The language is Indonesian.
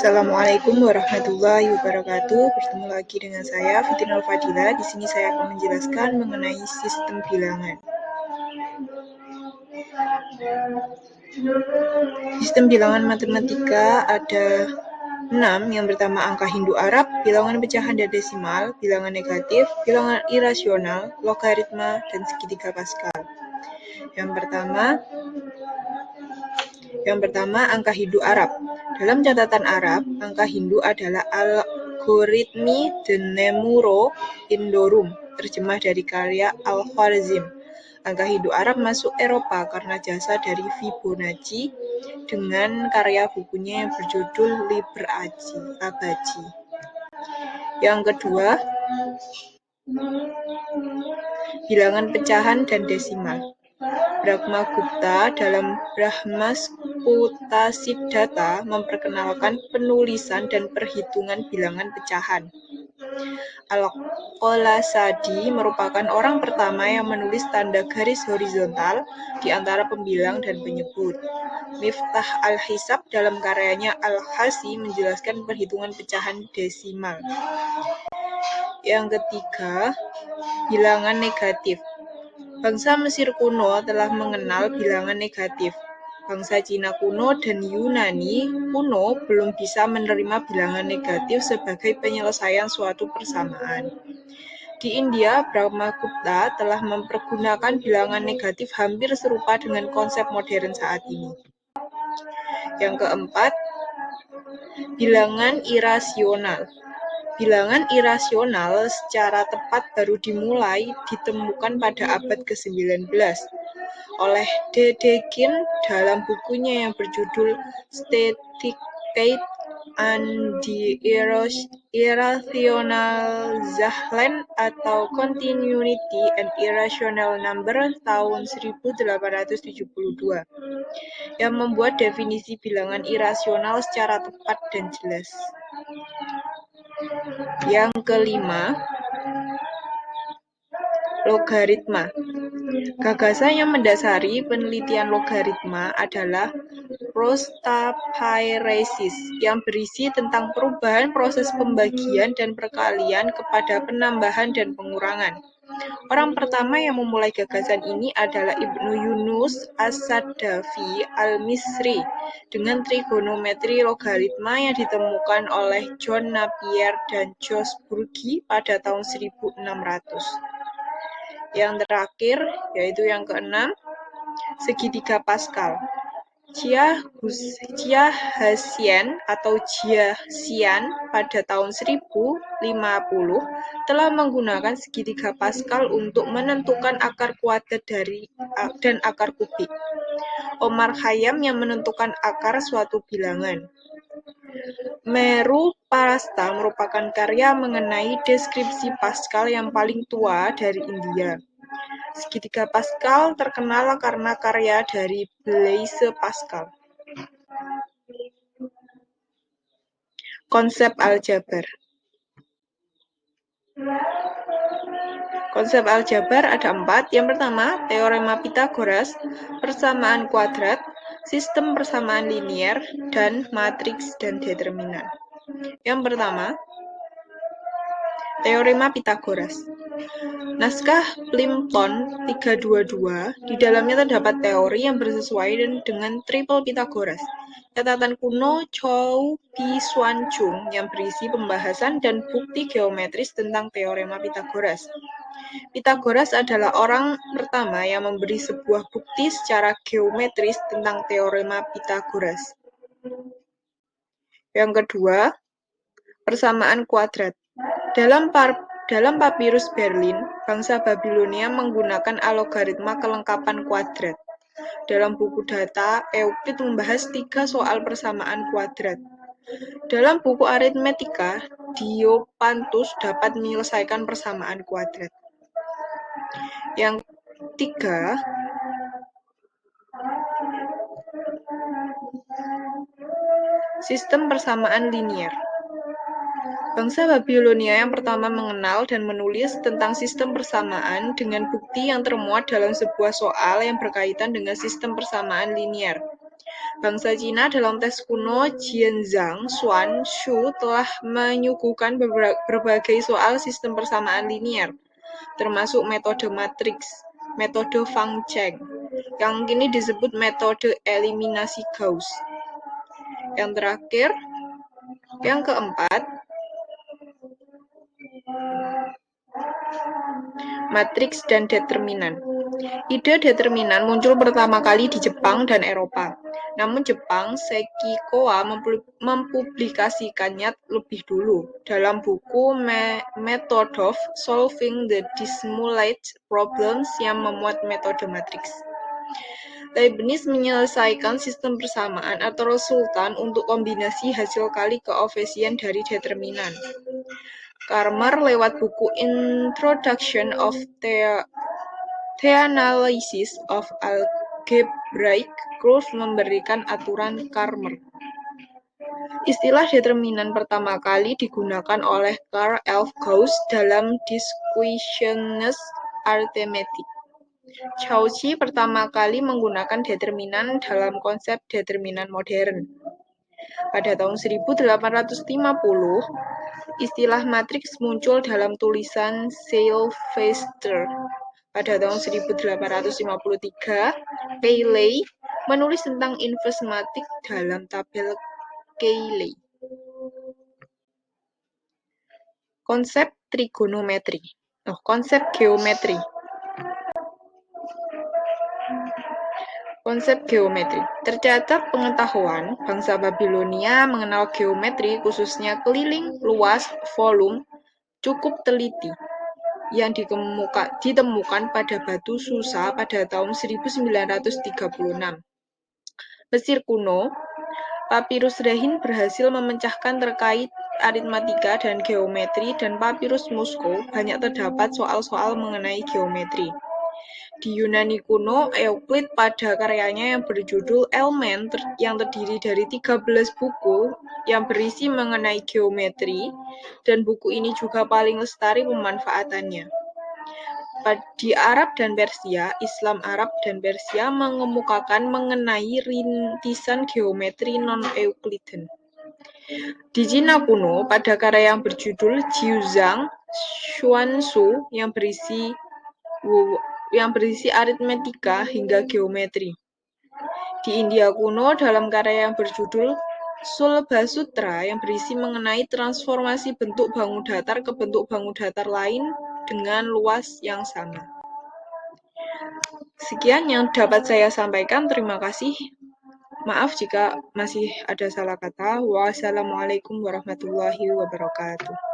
Assalamualaikum warahmatullahi wabarakatuh. Bertemu lagi dengan saya Fitinal Fadila. Di sini saya akan menjelaskan mengenai sistem bilangan. Sistem bilangan matematika ada 6. Yang pertama angka Hindu-Arab, bilangan pecahan dan desimal, bilangan negatif, bilangan irasional, logaritma, dan segitiga Pascal. Yang pertama angka Hindu-Arab. Dalam catatan Arab, angka Hindu adalah Algoritmi Nemuro Indorum, terjemah dari karya Al-Khwarizm. Angka Hindu Arab masuk Eropa karena jasa dari Fibonacci dengan karya bukunya yang berjudul Liber Abaci. Yang kedua, bilangan pecahan dan desimal. Brahmagupta dalam Brahmasputasiddhata memperkenalkan penulisan dan perhitungan bilangan pecahan. Al-Qolasadi merupakan orang pertama yang menulis tanda garis horizontal di antara pembilang dan penyebut. Miftah al-Hisab dalam karyanya Al-Hasi menjelaskan perhitungan pecahan desimal. Yang ketiga, bilangan negatif. Bangsa Mesir kuno telah mengenal bilangan negatif. Bangsa Cina kuno dan Yunani kuno belum bisa menerima bilangan negatif sebagai penyelesaian suatu persamaan. Di India, Brahmagupta telah mempergunakan bilangan negatif hampir serupa dengan konsep modern saat ini. Yang keempat, bilangan irasional. Bilangan irasional secara tepat baru dimulai ditemukan pada abad ke-19 oleh Dedekind dalam bukunya yang berjudul Statickeit and the Irrational Zahlen atau Continuity and Irrational Number tahun 1872 yang membuat definisi bilangan irasional secara tepat dan jelas. Yang kelima, logaritma. Gagasan yang mendasari penelitian logaritma adalah prostaphyresis yang berisi tentang perubahan proses pembagian dan perkalian kepada penambahan dan pengurangan. Orang pertama yang memulai gagasan ini adalah Ibnu Yunus As-Sadafi al-Misri dengan trigonometri logaritma yang ditemukan oleh John Napier dan George Burgi pada tahun 1600. Yang terakhir, yaitu yang keenam, segitiga Pascal. Jia Hassian atau Jia Xian pada tahun 1050 telah menggunakan segitiga Pascal untuk menentukan akar kuadrat dan akar kubik. Omar Khayyam yang menentukan akar suatu bilangan. Meru Parasta merupakan karya mengenai deskripsi Pascal yang paling tua dari India. Segitiga Pascal terkenal karena karya dari Blaise Pascal. Konsep aljabar. Konsep aljabar ada 4. Yang pertama, teorema Pythagoras, persamaan kuadrat, sistem persamaan linier, dan matriks dan determinan. Yang pertama, teorema Pythagoras. Naskah Plimpton 322, di dalamnya terdapat teori yang bersesuaian dengan triple Pythagoras. Catatan kuno Chow Pi Xuan Chung yang berisi pembahasan dan bukti geometris tentang teorema Pythagoras. Pythagoras adalah orang pertama yang memberi sebuah bukti secara geometris tentang teorema Pythagoras. Yang kedua, persamaan kuadrat. Dalam papirus Berlin, bangsa Babilonia menggunakan algoritma kelengkapan kuadrat. Dalam buku data, Euclid membahas 3 soal persamaan kuadrat. Dalam buku aritmetika, Diopantus dapat menyelesaikan persamaan kuadrat. Yang ketiga, sistem persamaan linier. Bangsa Babilonia yang pertama mengenal dan menulis tentang sistem persamaan dengan bukti yang termuat dalam sebuah soal yang berkaitan dengan sistem persamaan linier. Bangsa Cina dalam tes kuno Jianzhang Xuan Shu telah menyuguhkan berbagai soal sistem persamaan linier, termasuk metode matriks, metode Fang Cheng, yang kini disebut metode eliminasi Gauss. Yang terakhir, yang keempat, matriks dan determinan. Ide determinan muncul pertama kali di Jepang dan Eropa. Namun Jepang, Sekikowa mempublikasikannya lebih dulu dalam buku Method of Solving the Dismulate Problems yang memuat metode matriks. Leibniz menyelesaikan sistem persamaan atau resultan untuk kombinasi hasil kali koefisien dari determinan. Cramer lewat buku Introduction of the Analysis of Algebraic Curves memberikan aturan Cramer. Istilah determinan pertama kali digunakan oleh Carl F. Gauss dalam Disquisitiones Arithmetic. Cauchy pertama kali menggunakan determinan dalam konsep determinan modern. Pada tahun 1850, istilah matriks muncul dalam tulisan Sylvester. Pada tahun 1853, Cayley menulis tentang inverse matriks dalam tabel Cayley. Konsep trigonometri. Konsep geometri. Konsep geometri. Tercatat pengetahuan bangsa Babilonia mengenal geometri, khususnya keliling, luas, volume, cukup teliti, yang ditemukan pada batu Susa pada tahun 1936. Mesir kuno, Papirus Rehin berhasil memecahkan terkait aritmatika dan geometri, dan Papirus Moskow banyak terdapat soal-soal mengenai geometri. Di Yunani kuno, Euclid pada karyanya yang berjudul Elmen yang terdiri dari 13 buku yang berisi mengenai geometri, dan buku ini juga paling lestari pemanfaatannya. Di Arab dan Persia, Islam Arab dan Persia mengemukakan mengenai rintisan geometri non-Euclidean. Di Cina kuno, pada karya yang berjudul Jiuzhang Xuanzu yang berisi aritmetika hingga geometri. Di India kuno, dalam karya yang berjudul Sulbasutra yang berisi mengenai transformasi bentuk bangun datar ke bentuk bangun datar lain dengan luas yang sama. Sekian yang dapat saya sampaikan. Terima kasih. Maaf jika masih ada salah kata. Wassalamualaikum warahmatullahi wabarakatuh.